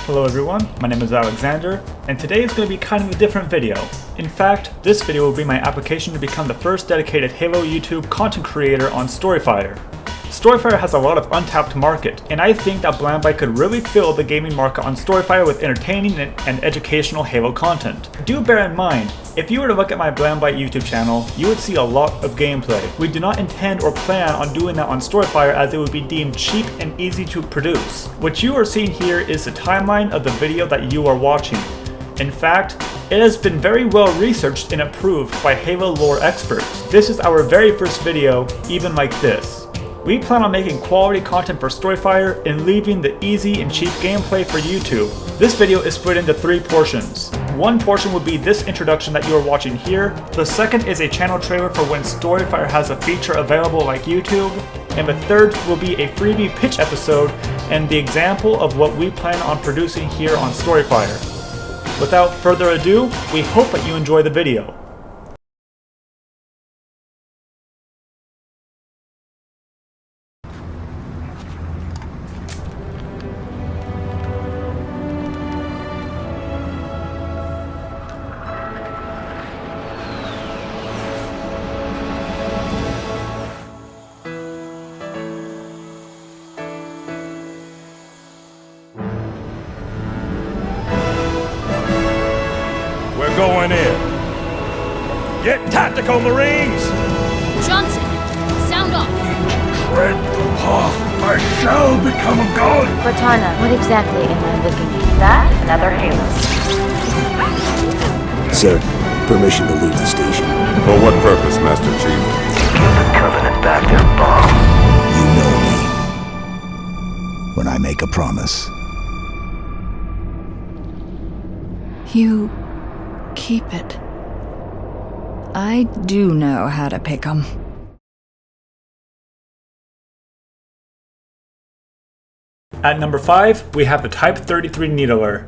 Hello everyone, my name is Alexander, and today is going to be kind of a different video. In fact, this video will be my application to become the first dedicated Halo YouTube content creator on Storyfire. Storyfire has a lot of untapped market, and I think that Blambyte could really fill the gaming market on Storyfire with entertaining and educational Halo content. Do bear in mind, if you were to look at my Blambyte YouTube channel, you would see a lot of gameplay. We do not intend or plan on doing that on Storyfire as it would be deemed cheap and easy to produce. What you are seeing here is the timeline of the video that you are watching. In fact, it has been very well researched and approved by Halo lore experts. This is our very first video, even like this. We plan on making quality content for Storyfire and leaving the easy and cheap gameplay for YouTube. This video is split into 3 portions. One portion will be this introduction that you are watching here. The second is a channel trailer for when Storyfire has a feature available like YouTube. And the third will be a freebie pitch episode and the example of what we plan on producing here on Storyfire. Without further ado, we hope that you enjoy the video. Going in. Get tactical, Marines! Johnson, sound off. Tread the path. I shall become a god. Cortana, what exactly am I looking at? That? Another Halo. Sir, permission to leave the station. For what purpose, Master Chief? Give the Covenant back their bomb. You know me. When I make a promise. You keep it. I do know how to pick 'em. At number 5, we have the Type 33 Needler.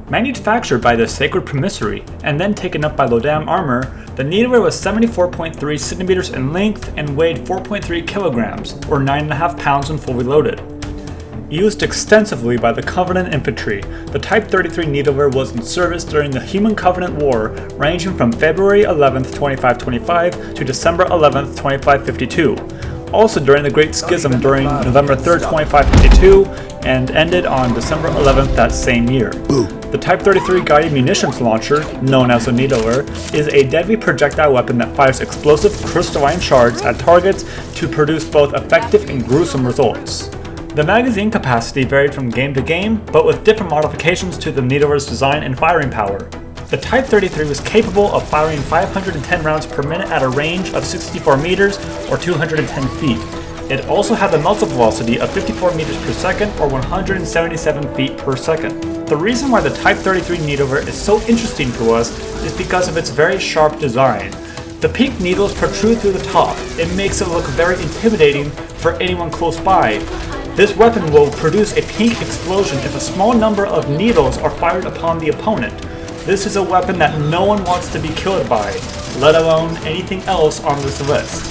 Manufactured by the Sacred Promissary and then taken up by BLAMTEAM armor, the Needler was 74.3 centimeters in length and weighed 4.3 kilograms, or 9.5 pounds when fully loaded. Used extensively by the Covenant infantry, the Type 33 Needler was in service during the Human-Covenant War, ranging from February 11th, 2525 to December 11th, 2552. Also during the Great Schism during November 3rd, 2552, and ended on December 11th that same year. The Type 33 guided munitions launcher, known as the Needler, is a deadly projectile weapon that fires explosive crystalline shards at targets to produce both effective and gruesome results. The magazine capacity varied from game to game, but with different modifications to the Needler's design and firing power. The Type 33 was capable of firing 510 rounds per minute at a range of 64 meters or 210 feet. It also had the muzzle velocity of 54 meters per second or 177 feet per second. The reason why the Type 33 Needler is so interesting to us is because of its very sharp design. The pink needles protrude through the top. It makes it look very intimidating for anyone close by. This weapon will produce a pink explosion if a small number of needles are fired upon the opponent. This is a weapon that no one wants to be killed by, let alone anything else on this list.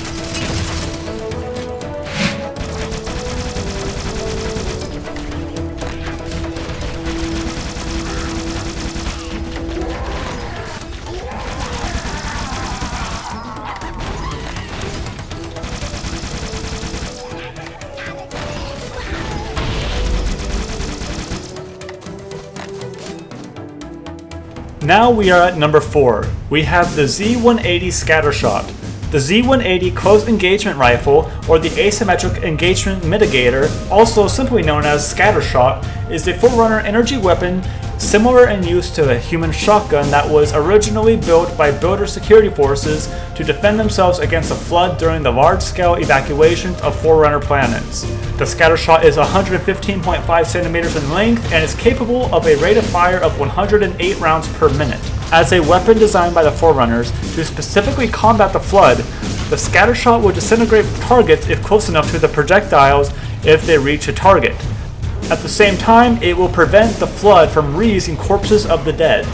Now we are at number 4. We have the Z-180 Scattershot. The Z-180 Close Engagement Rifle, or the Asymmetric Engagement Mitigator, also simply known as Scattershot, is a Forerunner energy weapon similar in use to the human shotgun that was originally built by Builder security forces to defend themselves against a flood during the large-scale evacuations of Forerunner planets. The Scattershot is 115.5 centimeters in length and is capable of a rate of fire of 108 rounds per minute. As a weapon designed by the Forerunners to specifically combat the flood, the Scattershot will disintegrate targets if close enough to the projectiles if they reach a target. At the same time, it will prevent the flood from reusing corpses of the dead.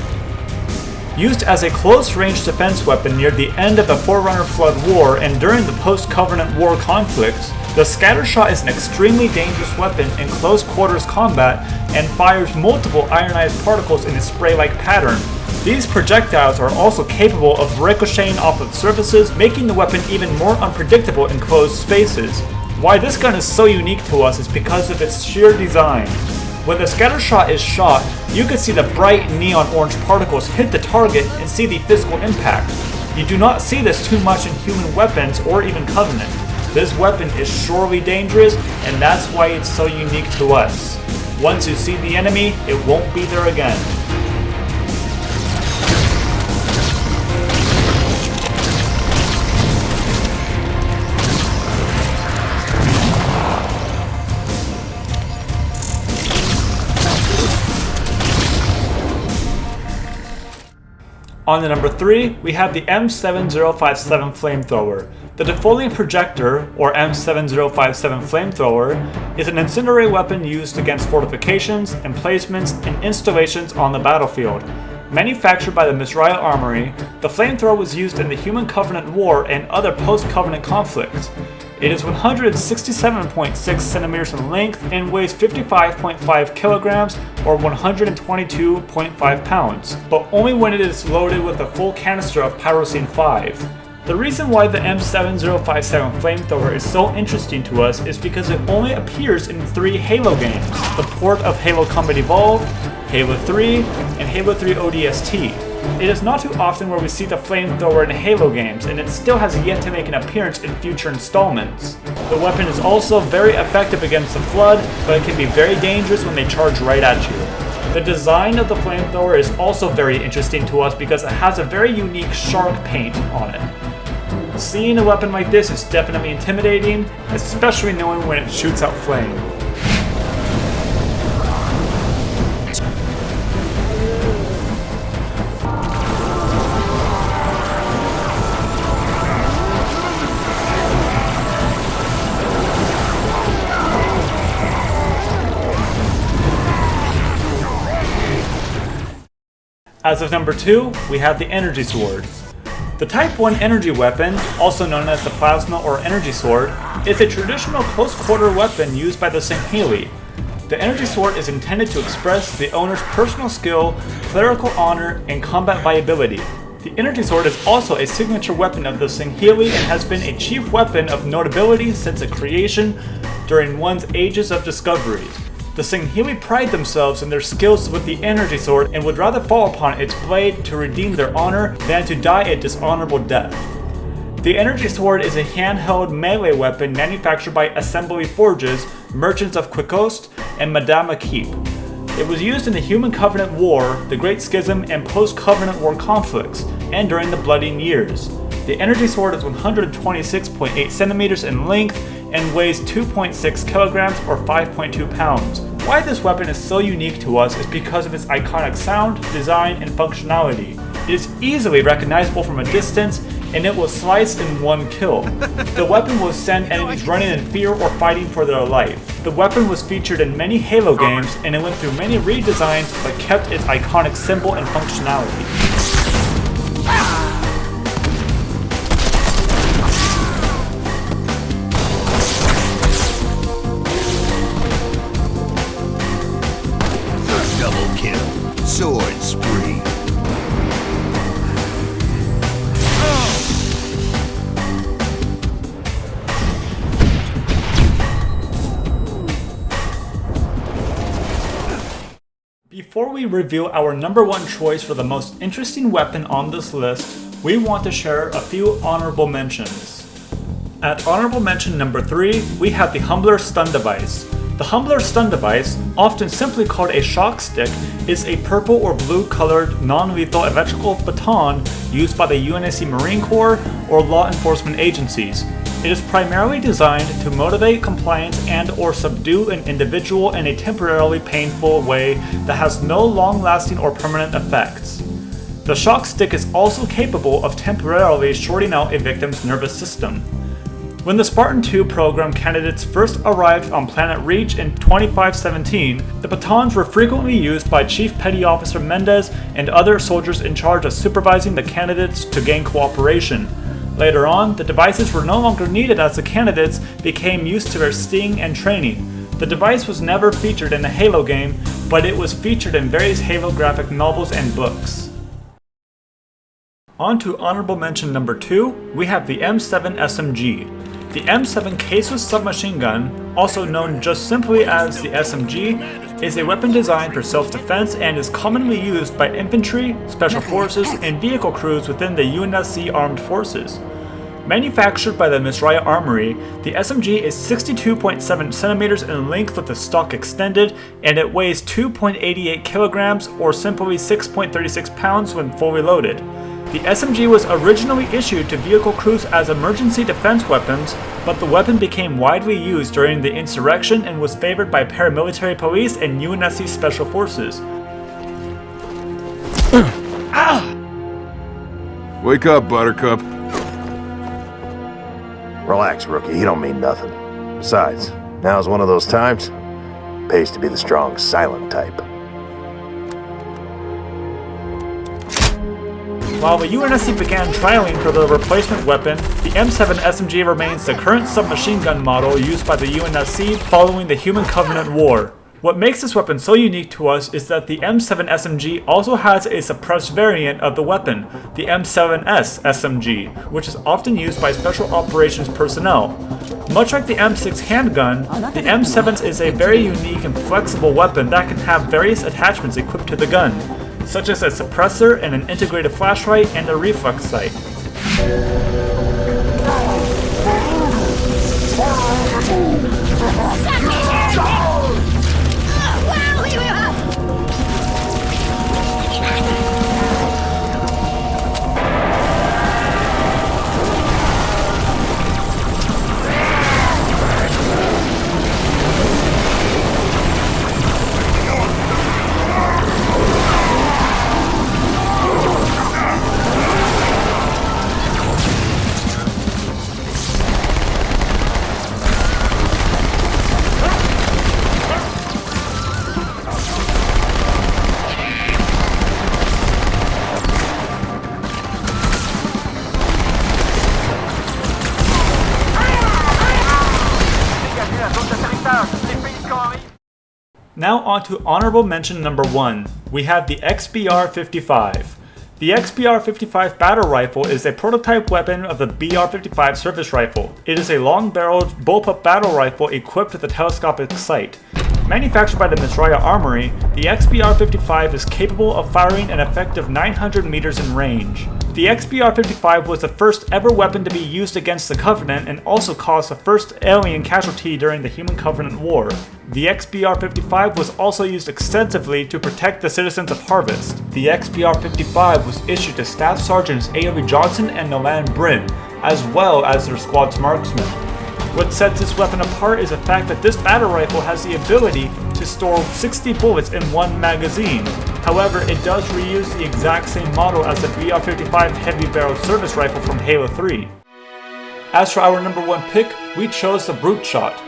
Used as a close-range defense weapon near the end of the Forerunner Flood War and during the post-Covenant War conflict, The scatter shot is an extremely dangerous weapon in close quarters combat and fires multiple ionized particles in a spray-like pattern. These projectiles are also capable of ricocheting off of surfaces, making the weapon even more unpredictable in closed spaces. Why this gun is so unique to us is because of its sheer design. When the scatter shot is shot, you can see the bright neon orange particles hit the target and see the physical impact. You do not see this too much in human weapons or even Covenant. This weapon is surely dangerous, and that's why it's so unique to us. Once you see the enemy, it won't be there again. On to number 3, we have the M7057 flamethrower. The defoliant projector, or M7057 flamethrower, is an incendiary weapon used against fortifications, emplacements, and installations on the battlefield. Manufactured by the Misrael Armory, the flamethrower was used in the Human Covenant War and other post-Covenant conflicts. It is 167.6 centimeters in length and weighs 55.5 kilograms or 122.5 pounds, but only when it is loaded with a full canister of Pyrocene 5. The reason why the M7057 flamethrower is so interesting to us is because it only appears in 3 Halo games, the port of Halo Combat Evolved, Halo 3, and Halo 3 ODST. It is not too often where we see the flamethrower in Halo games, and it still has yet to make an appearance in future installments. The weapon is also very effective against the Flood, but it can be very dangerous when they charge right at you. The design of the flamethrower is also very interesting to us because it has a very unique shark paint on it. Seeing a weapon like this is definitely intimidating, especially knowing when it shoots out flame. As of number 2, we have the Energy Sword. The Type 1 energy weapon, also known as the Plasma or Energy Sword, is a traditional close-quarter weapon used by the Singhili. The Energy Sword is intended to express the owner's personal skill, clerical honor, and combat viability. The Energy Sword is also a signature weapon of the Singhili and has been a chief weapon of notability since its creation during one's Ages of Discovery. The Singhili pride themselves in their skills with the Energy Sword and would rather fall upon its blade to redeem their honor than to die a dishonorable death. The Energy Sword is a handheld melee weapon manufactured by Assembly Forges, Merchants of Quikost, and Madama Keep. It was used in the Human Covenant War, the Great Schism, and post-Covenant War conflicts, and during the Bloody Years. The Energy Sword is 126.8 centimeters in length and weighs 2.6 kilograms or 5.2 pounds. Why this weapon is so unique to us is because of its iconic sound, design, and functionality. It is easily recognizable from a distance, and it will slice in one kill. The weapon will send enemies running in fear or fighting for their life. The weapon was featured in many Halo games, and it went through many redesigns but kept its iconic symbol and functionality. Double kill. Sword spree. Before we reveal our number 1 choice for the most interesting weapon on this list, we want to share a few honorable mentions. At honorable mention number 3, we have the Humbler Stun Device. The Humbler Stun Device, often simply called a shock stick, is a purple or blue colored non-lethal electrical baton used by the UNSC Marine Corps or law enforcement agencies. It is primarily designed to motivate compliance and or subdue an individual in a temporarily painful way that has no long-lasting or permanent effects. The shock stick is also capable of temporarily shorting out a victim's nervous system. When the Spartan 2 program candidates first arrived on Planet Reach in 2517, the batons were frequently used by Chief Petty Officer Mendez and other soldiers in charge of supervising the candidates to gain cooperation. Later on, the devices were no longer needed as the candidates became used to their sting and training. The device was never featured in a Halo game, but it was featured in various Halo graphic novels and books. On to honorable mention number 2, we have the M7 SMG. The M7 caseless submachine gun, also known just simply as the SMG, is a weapon designed for self-defense and is commonly used by infantry, special forces, and vehicle crews within the UNSC armed forces. Manufactured by the Misraya Armory, the SMG is 62.7 centimeters in length with the stock extended, and it weighs 2.88 kilograms or simply 6.36 pounds when fully loaded. The SMG was originally issued to vehicle crews as emergency defense weapons, but the weapon became widely used during the insurrection and was favored by paramilitary police and UNSC special forces. Wake up, Buttercup. Relax, rookie. He don't mean nothing. Besides, now's one of those times. Pays to be the strong, silent type. While the UNSC began trialing for the replacement weapon, the M7 SMG remains the current submachine gun model used by the UNSC following the Human Covenant War. What makes this weapon so unique to us is that the M7 SMG also has a suppressed variant of the weapon, the M7S SMG, which is often used by special operations personnel. Much like the M6 handgun, the M7 is a very unique and flexible weapon that can have various attachments equipped to the gun, such as a suppressor and an integrated flashlight and a reflex sight. Now on to honorable mention number 1. We have the XBR-55. The XBR-55 battle rifle is a prototype weapon of the BR-55 service rifle. It is a long-barreled bullpup battle rifle equipped with a telescopic sight. Manufactured by the Misraya Armory, the XBR-55 is capable of firing an effective 900 meters in range. The XBR-55 was the first ever weapon to be used against the Covenant and also caused the first alien casualty during the Human Covenant War. The XBR-55 was also used extensively to protect the citizens of Harvest. The XBR-55 was issued to Staff Sergeants A.W. Johnson and Nolan Bryn, as well as their squad's marksmen. What sets this weapon apart is the fact that this battle rifle has the ability to store 60 bullets in one magazine. However, it does reuse the exact same model as the BR-55 heavy barrel service rifle from Halo 3. As for our number 1 pick, we chose the Brute Shot.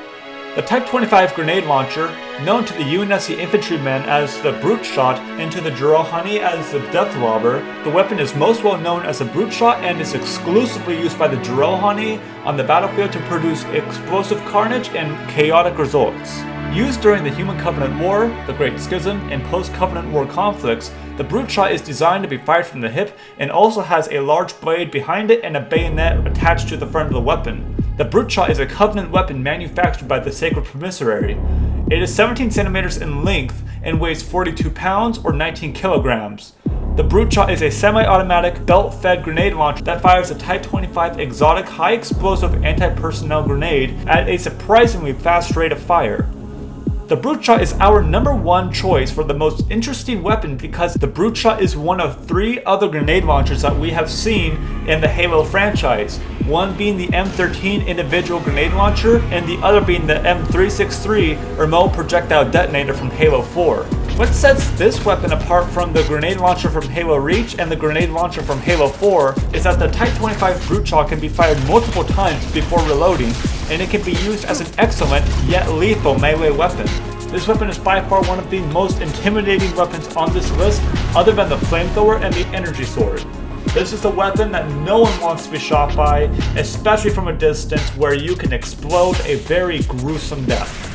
The Type 25 grenade launcher, known to the UNSC infantrymen as the Brute Shot and to the Jurohani as the Death Robber, the weapon is most well known as the Brute Shot and is exclusively used by the Jurohani on the battlefield to produce explosive carnage and chaotic results. Used during the Human Covenant War, the Great Schism, and post-Covenant War conflicts, the Brute Shot is designed to be fired from the hip and also has a large blade behind it and a bayonet attached to the front of the weapon. The Brute Shot is a Covenant weapon manufactured by the Sacred Promissary. It is 17 centimeters in length and weighs 42 pounds or 19 kilograms. The Brute Shot is a semi-automatic, belt-fed grenade launcher that fires a Type 25 exotic high-explosive anti-personnel grenade at a surprisingly fast rate of fire. The Brute Shot is our number 1 choice for the most interesting weapon because the Brute Shot is one of 3 other grenade launchers that we have seen in the Halo franchise, one being the M13 individual grenade launcher and the other being the M363 remote projectile detonator from Halo 4. What sets this weapon apart from the grenade launcher from Halo Reach and the grenade launcher from Halo 4 is that the Type 25 Brute Shot can be fired multiple times before reloading, and it can be used as an excellent yet lethal melee weapon. This weapon is by far one of the most intimidating weapons on this list other than the flamethrower and the energy sword. This is a weapon that no one wants to be shot by, especially from a distance where you can explode a very gruesome death.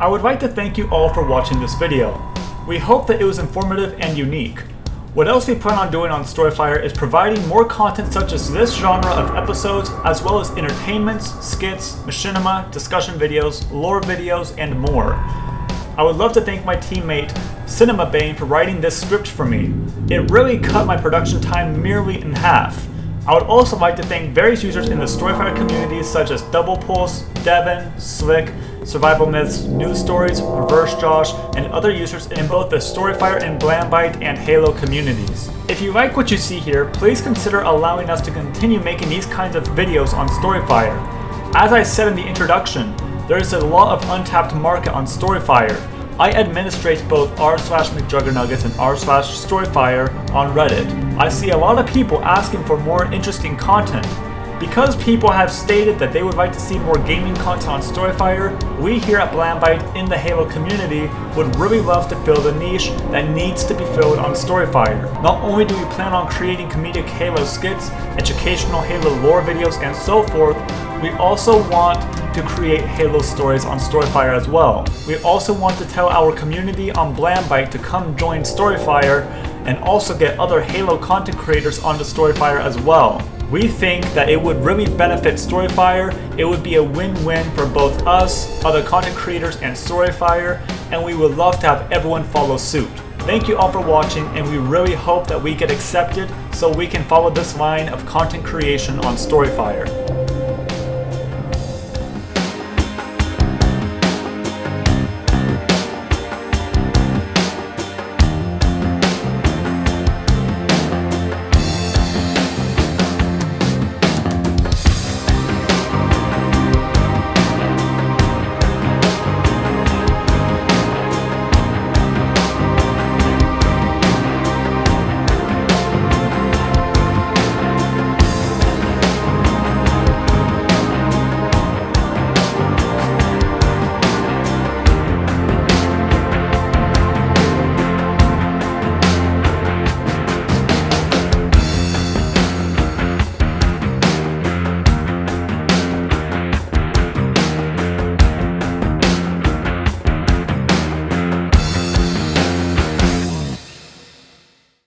I would like to thank you all for watching this video. We hope that it was informative and unique. What else we plan on doing on Storyfire is providing more content such as this genre of episodes, as well as entertainments, skits, machinima, discussion videos, lore videos, and more. I would love to thank my teammate, Cinema Bane, for writing this script for me. It really cut my production time nearly in half. I would also like to thank various users in the Storyfire communities such as Double Pulse, Devin, Slick, Survival Myths, News Stories, Reverse Josh, and other users in both the Storyfire and Blambyte and Halo communities. If you like what you see here, please consider allowing us to continue making these kinds of videos on Storyfire. As I said in the introduction, there is a lot of untapped market on Storyfire. I administrate both r/McJuggernuggets and r/Storyfire on Reddit. I see a lot of people asking for more interesting content. Because people have stated that they would like to see more gaming content on Storyfire, we here at Blambyte in the Halo community would really love to fill the niche that needs to be filled on Storyfire. Not only do we plan on creating comedic Halo skits, educational Halo lore videos, and so forth, we also want to create Halo stories on Storyfire as well. We also want to tell our community on Blambyte to come join Storyfire and also get other Halo content creators onto Storyfire as well. We think that it would really benefit Storyfire, it would be a win-win for both us, other content creators, and Storyfire, and we would love to have everyone follow suit. Thank you all for watching, and we really hope that we get accepted so we can follow this line of content creation on Storyfire.